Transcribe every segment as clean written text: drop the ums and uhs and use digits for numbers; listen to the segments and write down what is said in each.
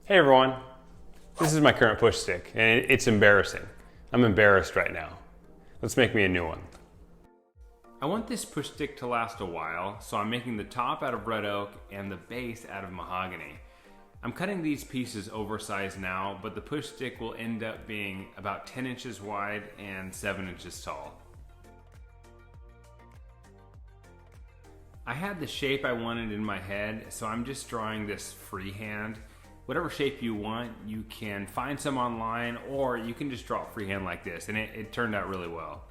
Hey everyone, this is my current push stick and it's embarrassing. I'm embarrassed right now. Let's make me a new one. I want this push stick to last a while, so I'm making the top out of red oak and the base out of mahogany. I'm cutting these pieces oversized now, but the push stick will end up being about 10 inches wide and 7 inches tall. I had the shape I wanted in my head, so I'm just drawing this freehand. Whatever shape you want, you can find some online, or you can just draw it freehand like this, and it turned out really well.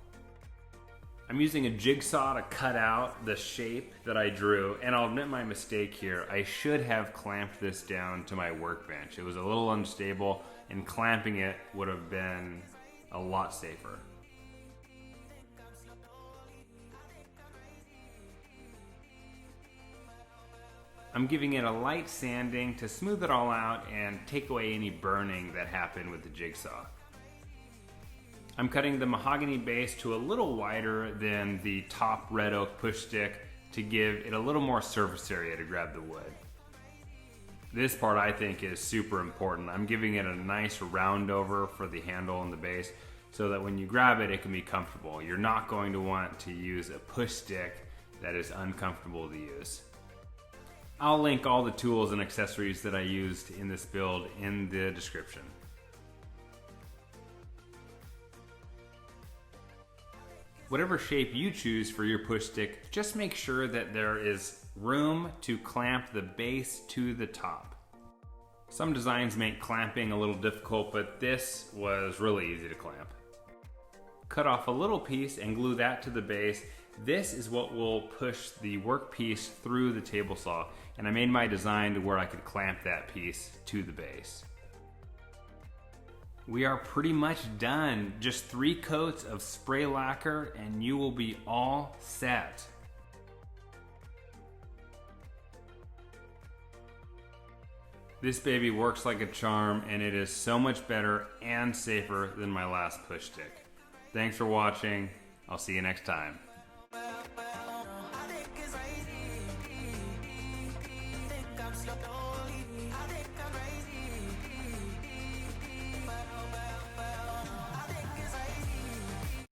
I'm using a jigsaw to cut out the shape that I drew, and I'll admit my mistake here. I should have clamped this down to my workbench. It was a little unstable, and clamping it would have been a lot safer. I'm giving it a light sanding to smooth it all out and take away any burning that happened with the jigsaw. I'm cutting the mahogany base to a little wider than the top red oak push stick to give it a little more surface area to grab the wood. This part I think is super important. I'm giving it a nice round over for the handle and the base so that when you grab it, it can be comfortable. You're not going to want to use a push stick that is uncomfortable to use. I'll link all the tools and accessories that I used in this build in the description. Whatever shape you choose for your push stick, just make sure that there is room to clamp the base to the top. Some designs make clamping a little difficult, but this was really easy to clamp. Cut off a little piece and glue that to the base. This is what will push the workpiece through the table saw, and I made my design to where I could clamp that piece to the base. We are pretty much done. Just 3 coats of spray lacquer and you will be all set. This baby works like a charm, and it is so much better and safer than my last push stick. Thanks for watching. I'll see you next time.